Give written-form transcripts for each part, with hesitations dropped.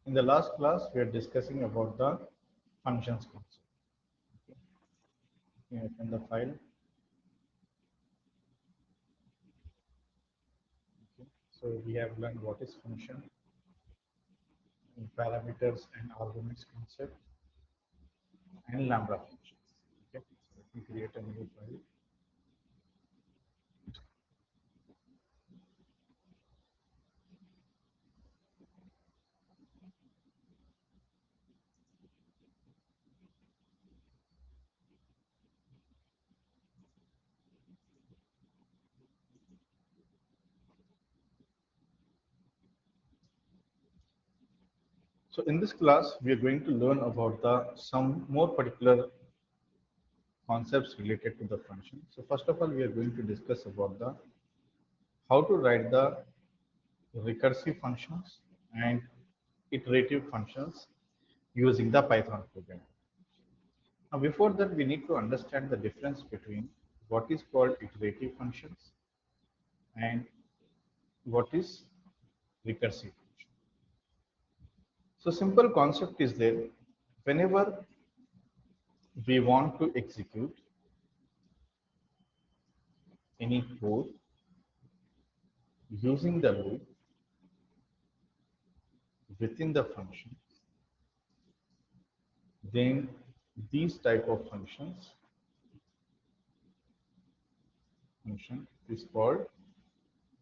In the last class, we are discussing about the functions concept. Okay. Open the file. Okay. So we have learned what is function, parameters and arguments concept, and lambda functions. Okay. So let me create a new file. So in this class, we are going to learn about some more particular concepts related to the function. So first of all, we are going to discuss about the how to write the recursive functions and iterative functions using the Python program. Now, before that, we need to understand the difference between what is called iterative functions and what is recursive function. So, simple concept is there. Whenever we want to execute any code using the loop within the function, then these type of function is called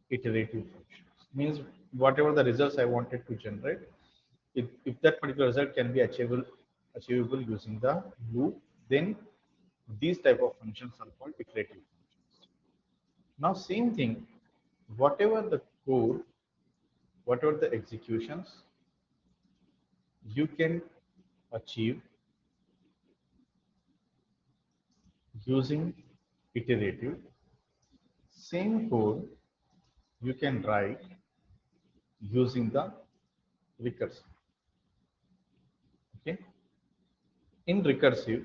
iterative functions. Means whatever the results I wanted to generate, if that particular result can be achievable using the loop, then these type of functions are called iterative functions. Now same thing, whatever the code, whatever the executions you can achieve using iterative, same code you can write using the recursive. Okay. In recursive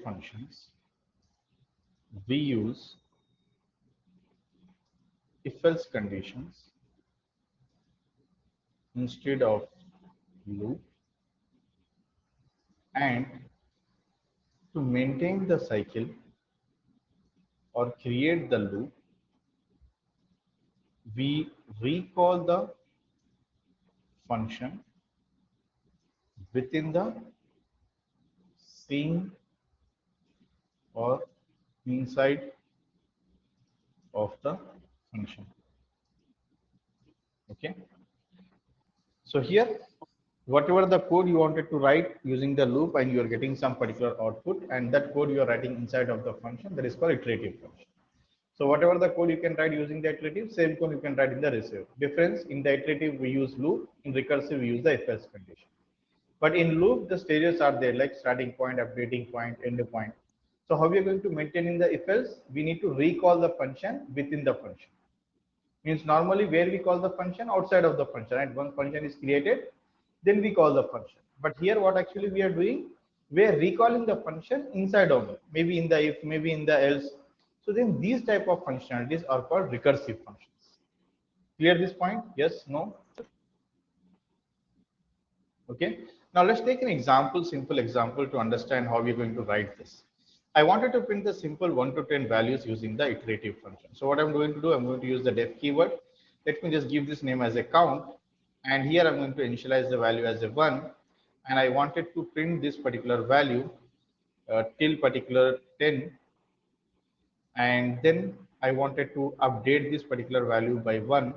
functions, we use if-else conditions instead of loop, and to maintain the cycle or create the loop, we recall the function within the same or inside of the function. Okay. So here, whatever the code you wanted to write using the loop and you are getting some particular output, and that code you are writing inside of the function, that is called iterative function. So whatever the code you can write using the iterative, same code you can write in the recursive. Difference, in the iterative we use loop, in recursive we use the if-else condition. But in loop, the stages are there like starting point, updating point, end point. So how we are going to maintain in the if-else? We need to recall the function within the function. Means normally where we call the function, outside of the function, and one function is created, then we call the function. But here what actually we are doing, we are recalling the function inside of it, maybe in the if, maybe in the else. So then these type of functionalities are called recursive functions. Clear this point? Yes, no? Okay. Now let's take an example, simple example, to understand how we're going to write this. I wanted to print the simple 1 to 10 values using the iterative function. So what I'm going to do, I'm going to use the def keyword. Let me just give this name as a count. And here I'm going to initialize the value as a 1. And I wanted to print this particular value till particular 10. And then I wanted to update this particular value by 1.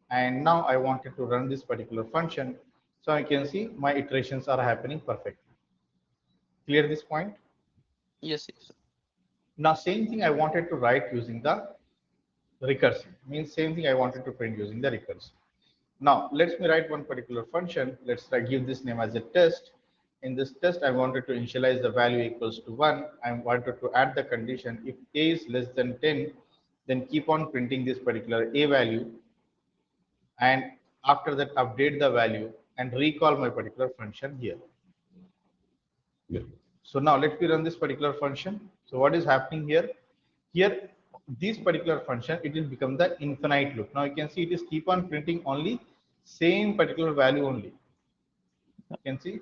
And now I wanted to run this particular function. So I can see my iterations are happening perfectly. Clear this point? Yes, yes. Now same thing I wanted to write using the recursive. Means same thing I wanted to print using the recursive. Now let me write one particular function. Let's give this name as a test. In this test, I wanted to initialize the value equals to 1. I wanted to add the condition if a is less than 10, then keep on printing this particular a value, and after that update the value and recall my particular function here. So now let me run this particular function. So what is happening here? Here this particular function, it will become the infinite loop. Now you can see it is keep on printing only same particular value only. You can see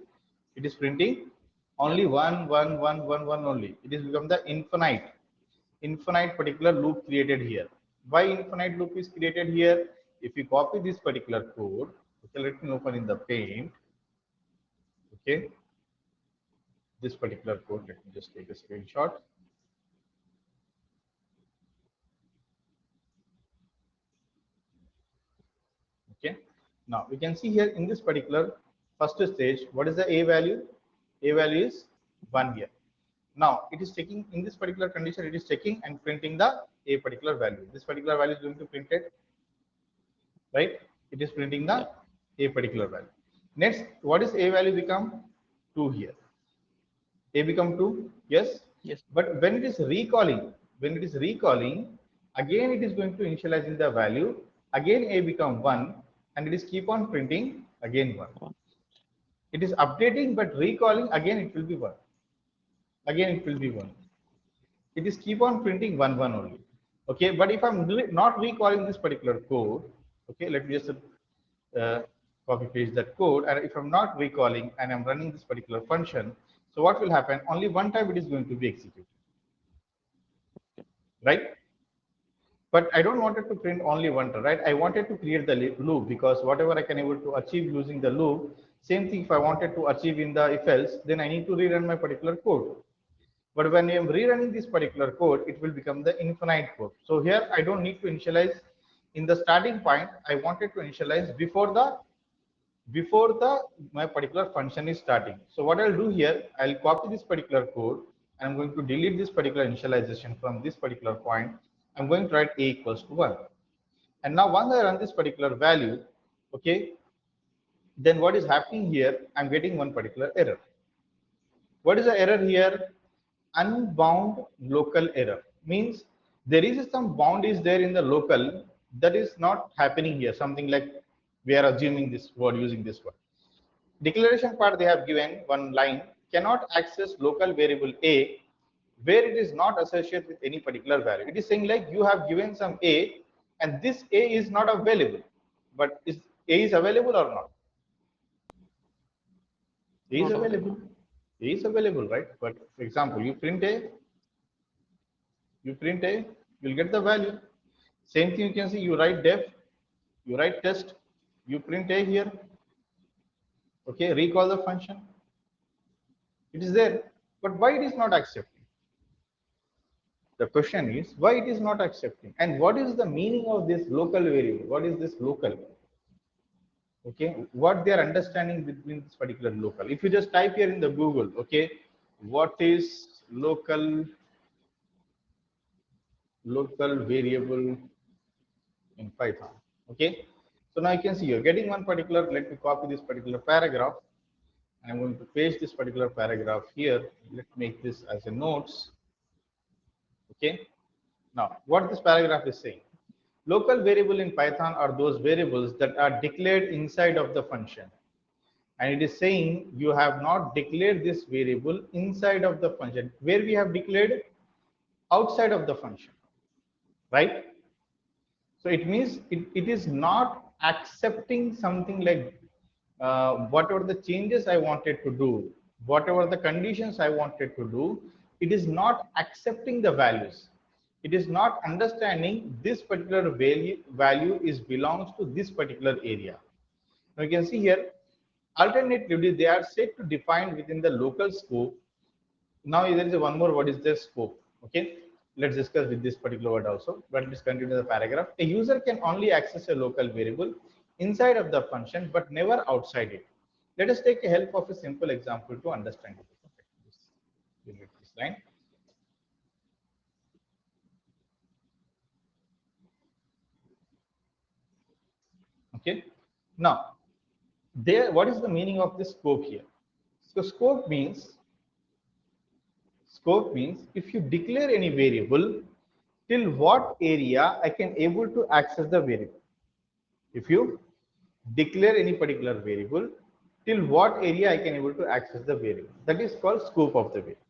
it is printing only one only. It is become the infinite particular loop created here. Why infinite loop is created here? If you copy this particular code, okay, let me open in the paint. Okay, this particular code, let me just take a screenshot. Okay, now we can see here in this particular first stage, what is the a value? A value is 1 here. Now it is checking in this particular condition, it is checking and printing the a particular value. This particular value is going to print it, right? It is printing the a particular value. Next, what is a value become? 2 here. A become 2, yes. Yes. But when it is recalling, again it is going to initializing the value. Again a become 1, and it is keep on printing again 1. It is updating, but recalling again it will be 1. Again it will be 1. It is keep on printing 1 only. Okay, but if I'm not recalling this particular code, okay, let me just uh, copy paste that code, and if I'm not recalling and I'm running this particular function, so what will happen? Only one time it is going to be executed, right? But I don't want it to print only one time, right? I wanted to create the loop, because whatever I can able to achieve using the loop, same thing if I wanted to achieve in the if else, then I need to rerun my particular code. But when I am rerunning this particular code, it will become the infinite code. So here I don't need to initialize in the starting point. I wanted to initialize before the my particular function is starting. So what I'll do here, I'll copy this particular code, and I'm going to delete this particular initialization from this particular point. I'm going to write a equals to 1. And now once I run this particular value, okay, then what is happening here? I'm getting one particular error. What is the error here? Unbound local error. Means there is some bound is there in the local, that is not happening here. Something like we are assuming this word, using this word. Declaration part, they have given one line, cannot access local variable a where it is not associated with any particular value. It is saying like you have given some a, and this a is not available. But is a is available or not? A is Not available. available. A is available, right? But for example, you print a, you'll get the value. Same thing you can see, you write def, you write test, you print a here. Okay, recall the function. It is there. But why it is not accepting? The question is why it is not accepting, and what is the meaning of this local variable? What is this local? Okay, what they are understanding between this particular local? If you just type here in the Google, okay, what is local variable in Python? Okay, so now you can see you're getting one particular. Let me copy this particular paragraph. I'm going to paste this particular paragraph here. Let's make this as a notes. Okay. Now, what this paragraph is saying, local variable in Python are those variables that are declared inside of the function. And it is saying you have not declared this variable inside of the function, where we have declared outside of the function, right? So it means it is not accepting something like whatever the changes I wanted to do, whatever the conditions I wanted to do, it is not accepting the values. It is not understanding this particular value is belongs to this particular area. Now you can see here, alternatively, they are set to define within the local scope. Now there is one more, what is the scope? Okay, let's discuss with this particular word also, but let's continue the paragraph. A user can only access a local variable inside of the function but never outside it. Let us take a help of a simple example to understand it. Okay, this line. Okay, now there, what is the meaning of this scope here? So scope means if you declare any variable, till what area I can able to access the variable. If you declare any particular variable, till what area I can able to access the variable, that is called scope of the variable.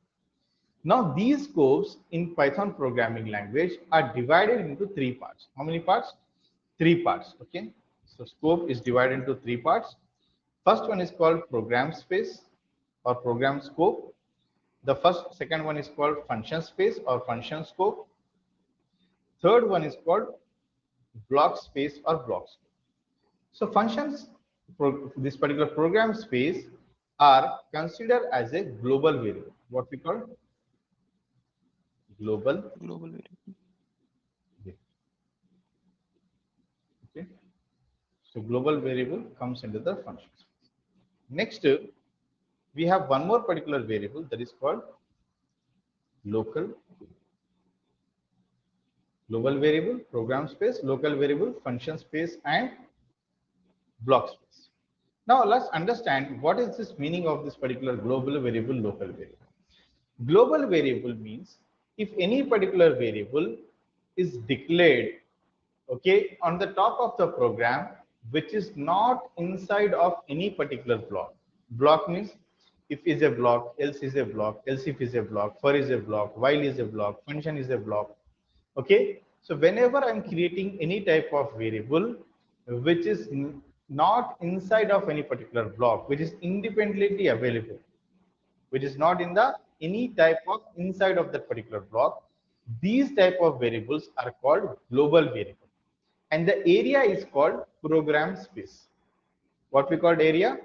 Now these scopes in Python programming language are divided into three parts. How many parts? Three parts. Okay. So scope is divided into three parts. First one is called program space or program scope. The second one is called function space or function scope. Third one is called block space or block scope. So functions, this particular program space are considered as a global variable. What we call global. Global variable. Okay. So global variable comes into the function space. Next, we have one more particular variable that is called local. Global variable, program space, local variable, function space, and block space. Now let's understand what is this meaning of this particular global variable, local variable. Global variable means if any particular variable is declared, okay, on the top of the program, which is not inside of any particular block. Block means if is a block, else is a block, else if is a block, for is a block, while is a block, function is a block. Okay, so whenever I'm creating any type of variable which is not inside of any particular block, which is independently available, which is not in the any type of inside of that particular block, these type of variables are called global variable, and the area is called program space. What we called area?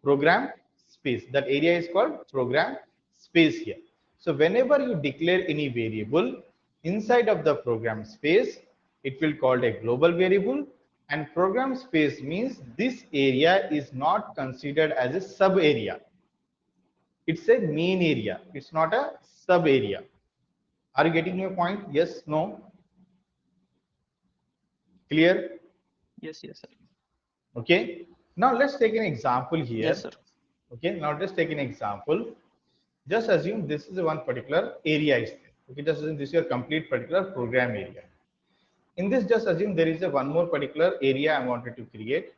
Program space. That area is called program space here. So whenever you declare any variable inside of the program space, it will called a global variable, and program space means this area is not considered as a sub area. It's a main area. It's not a sub area. Are you getting your point? Yes, no? Clear? Yes, yes, sir. Okay. Now let's take an example Yes, here. sir. Okay. Now just take an example. Just assume this is one particular area is there. Okay. Just assume this is your complete particular program area. In this, just assume there is a one more particular area I wanted to create.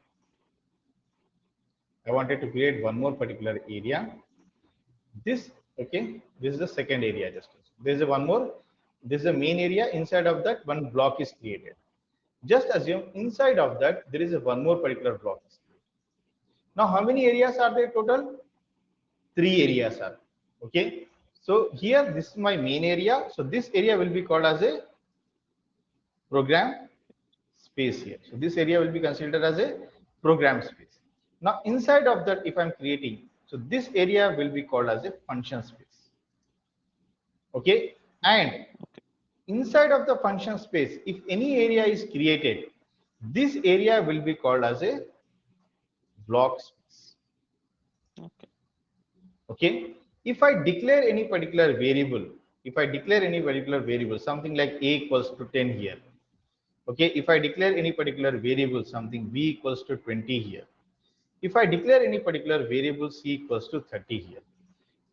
I wanted to create one more particular area. This, okay, this is the second area. Just there is a one more. This is the main area. Inside of that, one block is created. Just assume inside of that there is a one more particular block. Now, how many areas are there total? Three Three. areas are. Okay. So here, this is my main area. So this area will be called as a program space here. So this area will be considered as a program space. Now, inside of that, if I'm creating, so this area will be called as a function space. Okay. And Okay. inside of the function space, if any area is created, this area will be called as a block space. Okay. Okay. If I declare any particular variable, if I declare any particular variable, something like a equals to 10 here. Okay. If I declare any particular variable, something b equals to 20 here. If I declare any particular variable c equals to 30 here.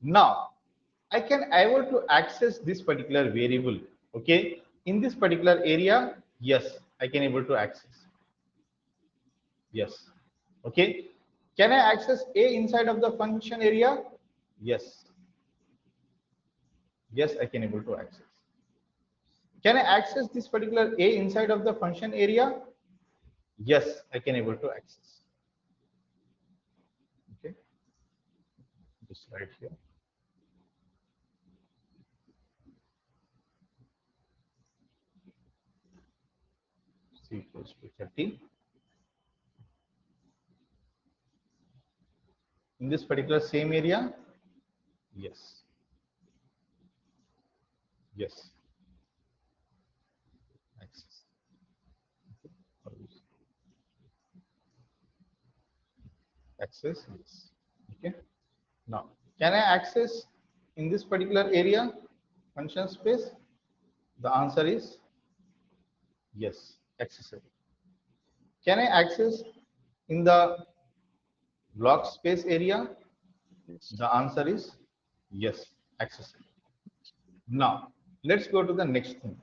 Now, I can able to access this particular variable. Okay. In this particular area, yes, I can able to access. Yes. Okay. Can I access a inside of the function area? Yes. Yes, I can able to access. Can I access this particular a inside of the function area? Yes, I can able to access. Okay. Just right here. C equals to 30. In this particular same area? Yes. Yes. Access. Access, yes. Okay. Now, can I access in this particular area function space? The answer is yes, accessible. Can I access in the block space area? Yes. The answer is yes, accessible. Now, let's go to the next thing.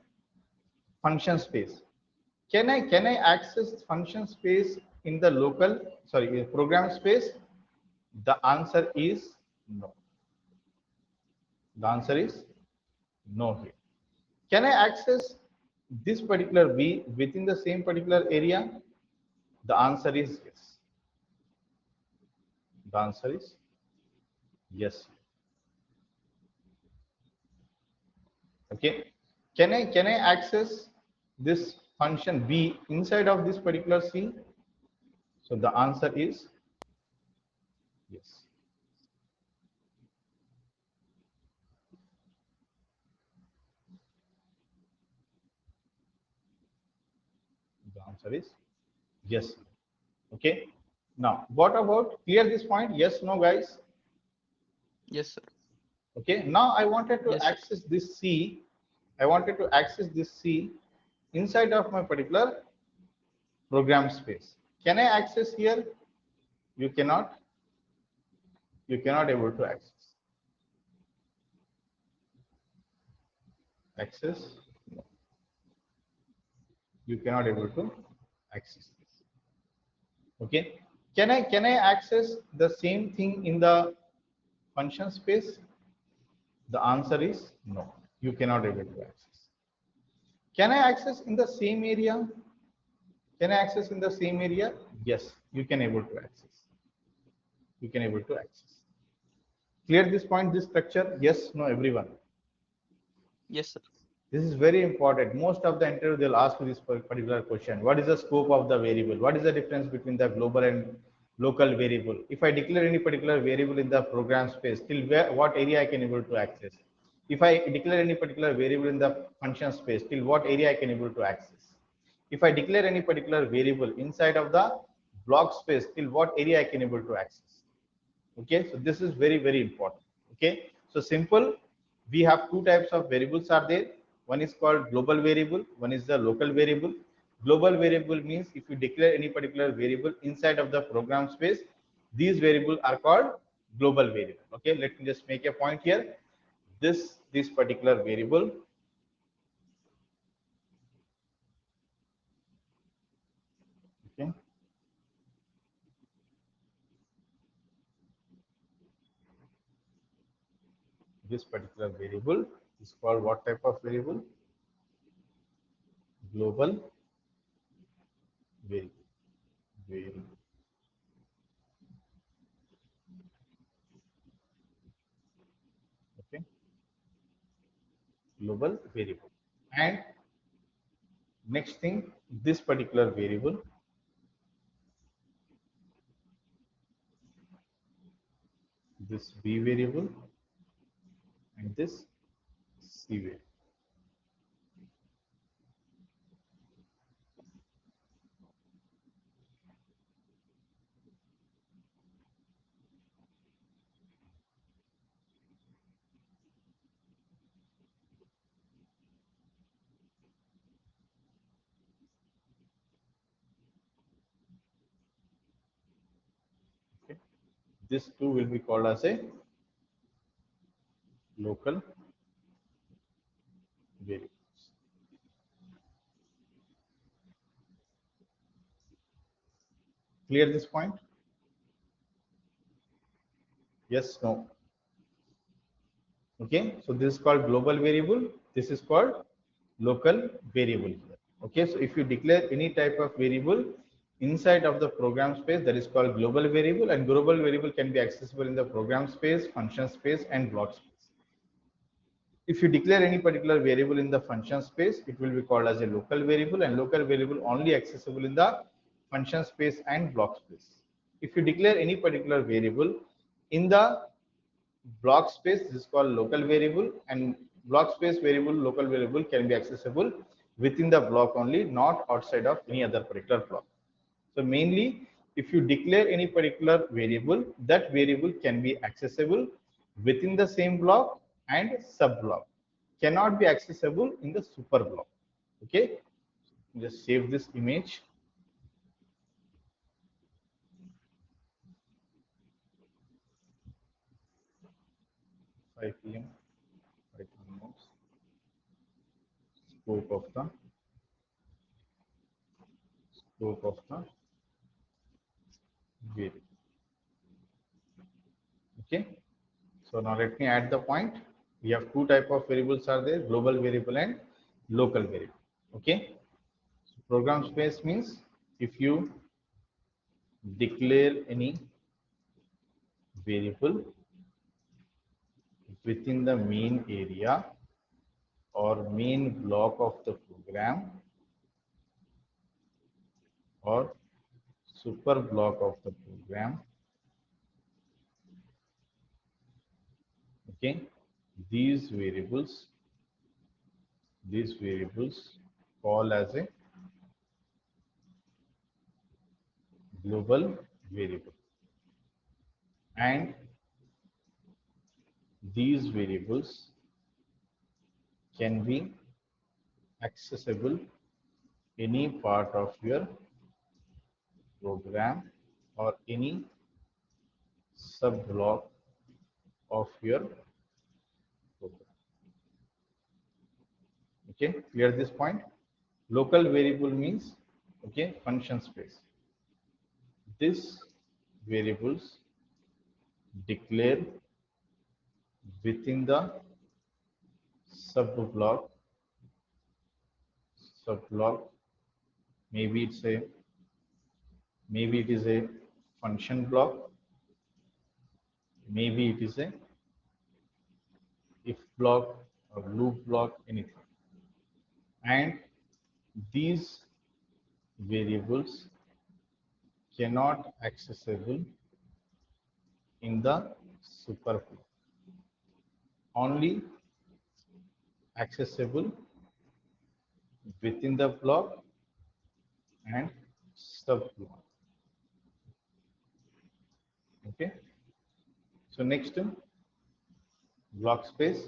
Function space. Can I access function space in the local, sorry, program space? The answer is no. The answer is no here. Can I access this particular V within the same particular area? The answer is yes. The answer is yes. Okay. Can I access this function B inside of this particular C? So the answer is yes. The answer is yes. Okay. Now, what about clear this point? Yes, no, guys. Yes, sir. Okay. Now I wanted to Yes, sir. access this C. I wanted to access this C inside of my particular program space. Can I access here? You cannot. You cannot able to access. Access. You cannot able to access this. Okay. Can I access the same thing in the function space? The answer is no. You cannot able to access. Can I access in the same area? Can I access in the same area? Yes, you can able to access. You can able to access. Clear this point, this structure? Yes, no, everyone. Yes, sir. This is very important. Most of the interview they'll ask you this particular question. What is the scope of the variable? What is the difference between the global and local variable? If I declare any particular variable in the program space, till where what area I can able to access? If I declare any particular variable in the function space, till what area I can able to access? If I declare any particular variable inside of the block space, till what area I can able to access? Okay, so this is very, very important. Okay, so simple. We have two types of variables are there. One is called global variable, one is the local variable. Global variable means if you declare any particular variable inside of the program space, these variables are called global variable. Okay, let me just make a point here. This particular variable, okay, this particular variable is called what type of variable? Global variable. Variable. Okay, global variable. And next thing, this particular variable, this B variable and this C variable. Okay. This two will be called as a local variables. Clear this point? Yes, no. Okay, so this is called global variable. This is called local variable here. Okay, so if you declare any type of variable inside of the program space, that is called global variable, and global variable can be accessible in the program space, function space, and block space. If you declare any particular variable in the function space, it will be called as a local variable, and local variable only accessible in the function space and block space. If you declare any particular variable in the block space, this is called local variable, and block space variable, local variable can be accessible within the block only, not outside of any other particular block. So mainly, if you declare any particular variable, that variable can be accessible within the same block and sub block. Cannot be accessible in the super block. Okay, just save this image. 5 p.m. Right now, scope of the variable. Okay, so now let me add the point. We have two type of variables are there, global variable and local variable. Okay. So program space means if you declare any variable within the main area or main block of the program or super block of the program, okay, these variables call as a global variable, and these variables can be accessible any part of your program or any sub block of your program. Okay, clear this point? Local variable means, okay, function space. This variables declare within the subblock subblock. Maybe it's a maybe it is a function block, maybe it is a if block or loop block, anything. And these variables cannot accessible in the superflow, only accessible within the block and subblock. Okay, so next, block space.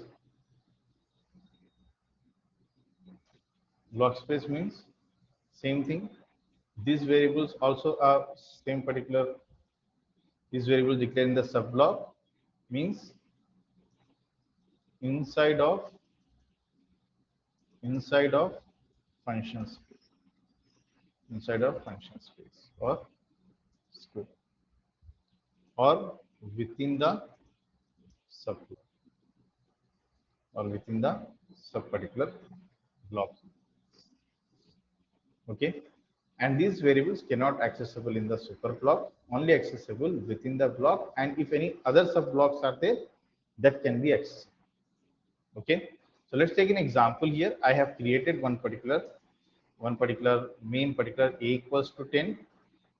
Block space means same thing. These variables also are same particular. These variables declared in the subblock means inside of inside of function space, inside of function space or scope, or within the subblock or within the sub particular block. Okay, and these variables cannot accessible in the super block, only accessible within the block, and if any other sub blocks are there, that can be accessible. Okay, so let's take an example here. I have created one particular main particular a equals to 10.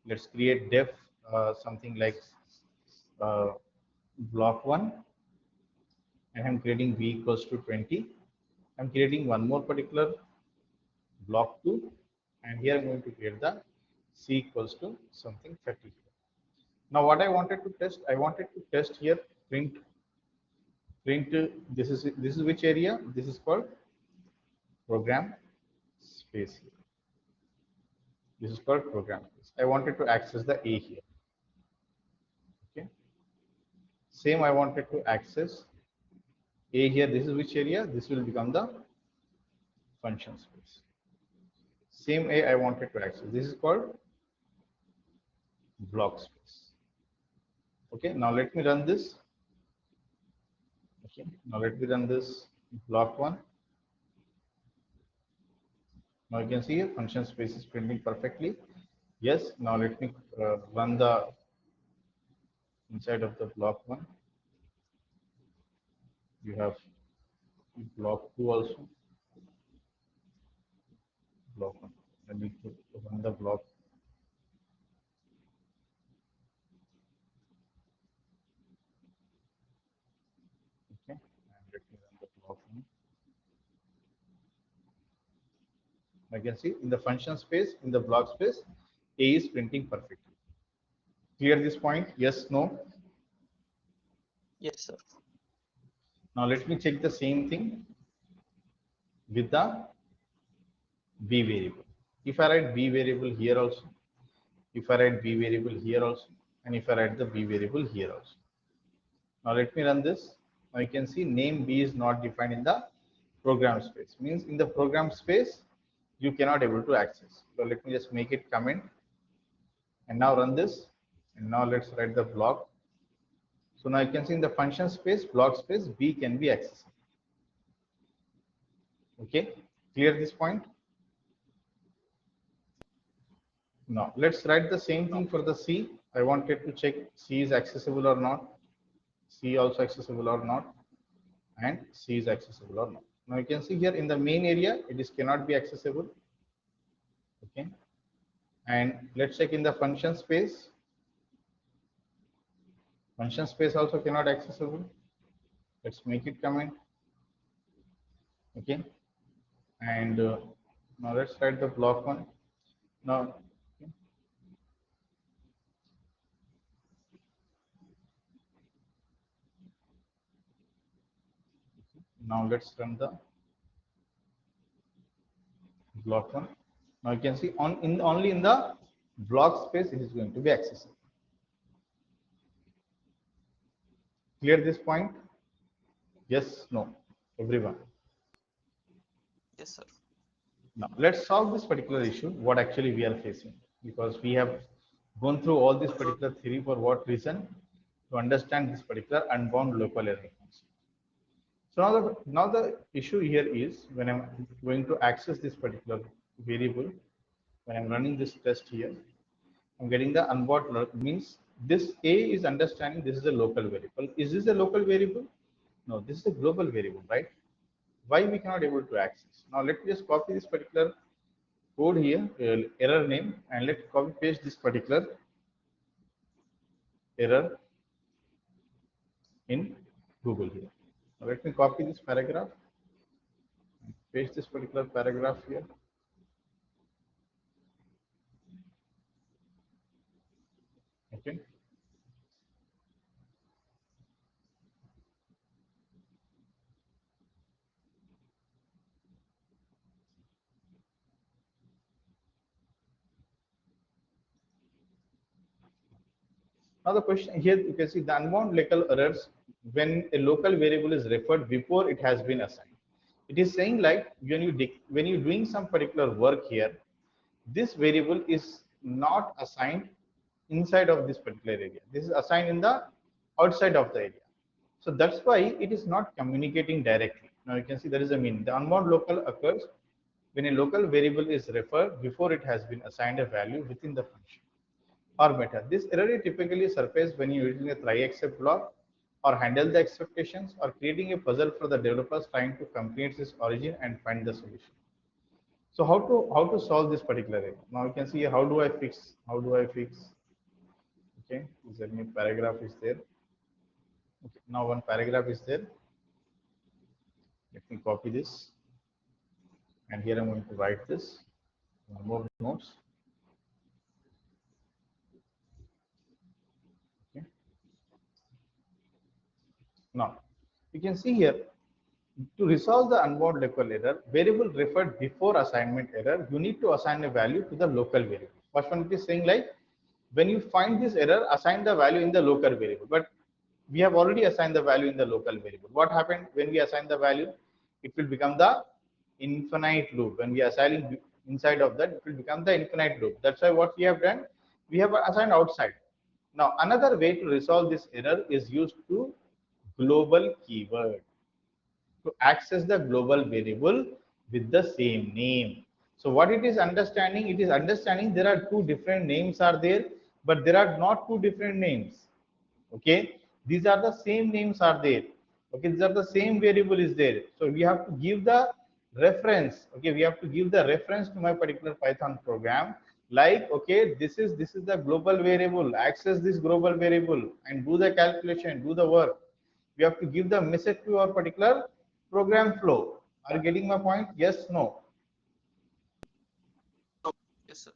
Let's create def something like uh, block 1, and I'm creating b equals to 20. I'm creating one more particular block 2, and here I'm going to create the c equals to something 30. Now what I wanted to test, I wanted to test here print this is which area? This is called program space here. This is called program space. I wanted to access the a here. Okay, same I wanted to access a here. This is which area? This will become the function space. Same a I wanted to access. This is called block space. Okay, now let me run this. Okay, now let me run this block 1. Now you can see here function space is printing perfectly. Yes, now let me run the inside of the block 1. You have block 2 also. Block 1. Let me run the block. Okay, and let me run the block 1. I can see in the function space, in the block space, A is printing perfectly. Clear this point? Yes, no? Yes, sir. Now let me check the same thing with the B variable. If I write B variable here also, if I write B variable here also, and if I write the B variable here also. Now let me run this. Now you can see name B is not defined in the program space. Means in the program space, you cannot able to access. So let me just make it comment and now run this. And now let's write the block. So now you can see in the function space, block space, B can be accessed. Okay, clear this point? Now let's write the same thing for the C. I wanted to check C is accessible or not, C also accessible or not, and C is accessible or not. Now you can see here in the main area it is cannot be accessible. Okay, and let's check in the function space. Function space also cannot accessible. Let's make it comment. Okay, and now let's write the block one. Now, okay, now let's run the block one. Now you can see on in only in the block space it is going to be accessible. Clear this point? Yes, no, everyone. Yes, sir. Now let's solve this particular issue. What actually we are facing, because we have gone through all this particular theory for what reason? To understand this particular unbound local error function. So now the issue here is when I'm going to access this particular variable, when I'm running this test here, I'm getting the unbound means this A is understanding this is a local variable. Is this a local variable? No, this is a global variable, right? Why we cannot able to access? Now let me just copy this particular code here, error name, and let's copy paste this particular error in Google here. Now let me copy this paragraph, paste this particular paragraph here. Okay. Now the question here, you can see the unbound local errors when a local variable is referred before it has been assigned. It is saying like when you're doing some particular work here, this variable is not assigned inside of this particular area. This is assigned in the outside of the area. So that's why it is not communicating directly. Now you can see there is a mean. The unbound local occurs when a local variable is referred before it has been assigned a value within the function or method. This error typically surfaces when you're using a try except block or handle the expectations or creating a puzzle for the developers trying to compute its origin and find the solution. So how to solve this particular error? Now you can see how do I fix? How do I fix? Okay, is there any paragraph is there? Okay, now one paragraph is there. Let me copy this, and here I'm going to write this. One more notes. Okay. Now you can see here to resolve the unbound local error, variable referred before assignment error, you need to assign a value to the local variable. First one it is saying like when you find this error, assign the value in the local variable. But we have already assigned the value in the local variable. What happened when we assign the value? It will become the infinite loop. When we are assigning inside of that, it will become the infinite loop. That's why what we have done, we have assigned outside. Now another way to resolve this error is used to global keyword to access the global variable with the same name. So what it is understanding, it is understanding there are two different names are there, but there are not two different names. Okay, these are the same names are there. Okay, these are the same variable is there. So we have to give the reference. Okay, we have to give the reference to my particular Python program. Like, okay, this is the global variable. Access this global variable and do the calculation, do the work. We have to give the message to our particular program flow. Are you getting my point? Yes, no. Yes, sir.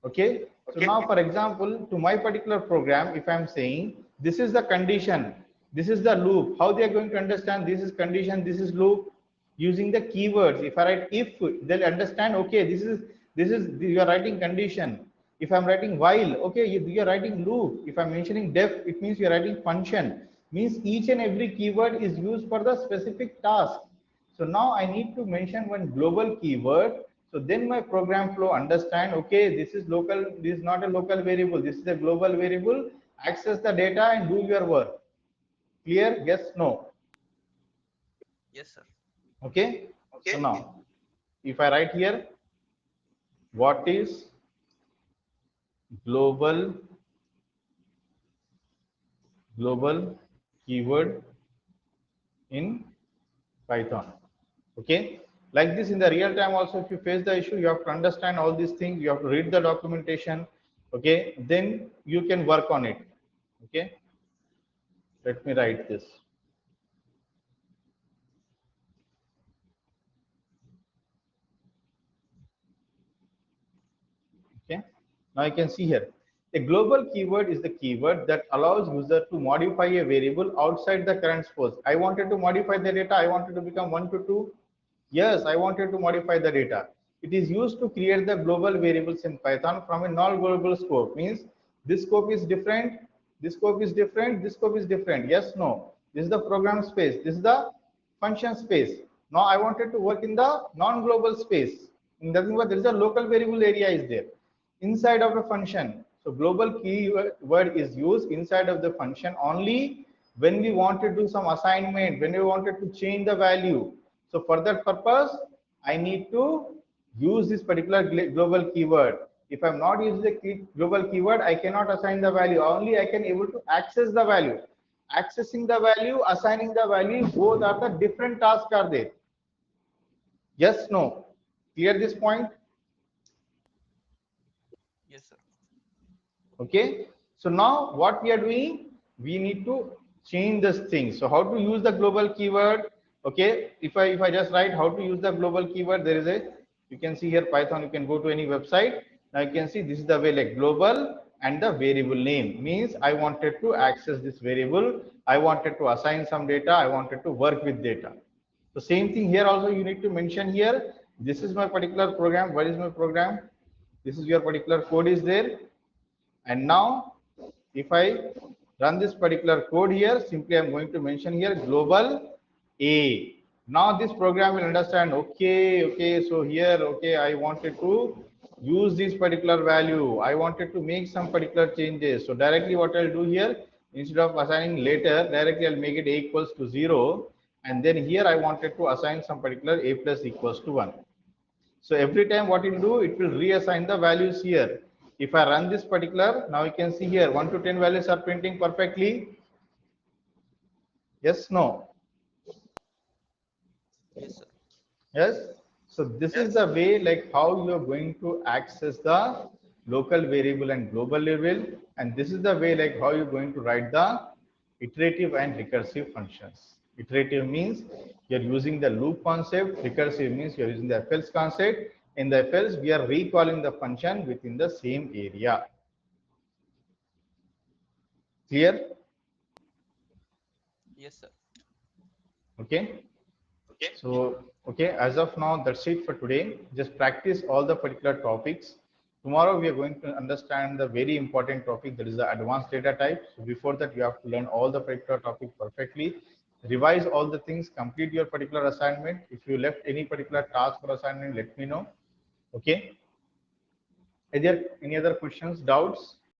Okay, so now for example to my particular program, if I'm saying this is the condition, this is the loop, how they are going to understand this is condition, this is loop? Using the keywords. If I write if, they'll understand, okay, this is you are writing condition. If I'm writing while, okay, you are writing loop. If I'm mentioning def, it means you're writing function. Means each and every keyword is used for the specific task. So now I need to mention one global keyword. So then my program flow understand, okay, this is local, this is not a local variable, this is a global variable. Access the data and do your work. Clear? Yes, no. Yes, sir. Okay. So now if I write here, what is global keyword in Python? Okay, like this in the real time also, if you face the issue, you have to understand all these things, you have to read the documentation. Okay, then you can work on it. Okay, let me write this. Okay, now you can see here, a global keyword is the keyword that allows user to modify a variable outside the current scope. I wanted to modify the data, I wanted to become 1 to 2. Yes, I wanted to modify the data. It is used to create the global variables in Python from a non-global scope. Means this scope is different, this scope is different, this scope is different. Yes, no. This is the program space, this is the function space. Now I wanted to work in the non-global space. In the there is a local variable area is there inside of a function. So global keyword is used inside of the function only when we want to do some assignment, when we wanted to change the value. So for that purpose, I need to use this particular global keyword. If I'm not using the global keyword, I cannot assign the value. Only I can able to access the value. Accessing the value, assigning the value, both are the different tasks are there. Yes, no. Clear this point? Yes, sir. Okay, so now what we are doing, we need to change this thing. So how to use the global keyword? Okay, if I just write how to use the global keyword, there is a, you can see here Python, you can go to any website. Now you can see this is the way, like global and the variable name means I wanted to access this variable, I wanted to assign some data, I wanted to work with data. So same thing here also, you need to mention here, this is my particular program. What is my program? This is your particular code is there. And now if I run this particular code here, simply I'm going to mention here global A. Now this program will understand, okay, so here, okay, I wanted to use this particular value. I wanted to make some particular changes. So directly what I'll do here, instead of assigning later, directly I'll make it A equals to 0. And then here I wanted to assign some particular A plus equals to 1. So every time what it will do, it will reassign the values here. If I run this particular, now you can see here 1 to 10 values are printing perfectly. Yes, no. Yes, sir. Yes. So this is the way like how you are going to access the local variable and global level, and this is the way like how you're going to write the iterative and recursive functions. Iterative means you're using the loop concept. Recursive means you're using the if else concept. In the if else, we are recalling the function within the same area. Clear? Yes, sir. Okay. So, okay, as of now, that's it for today. Just practice all the particular topics. Tomorrow, we are going to understand the very important topic, that is the advanced data type. So before that, you have to learn all the particular topic perfectly. Revise all the things, complete your particular assignment. If you left any particular task or assignment, let me know. Okay. Are there any other questions, doubts?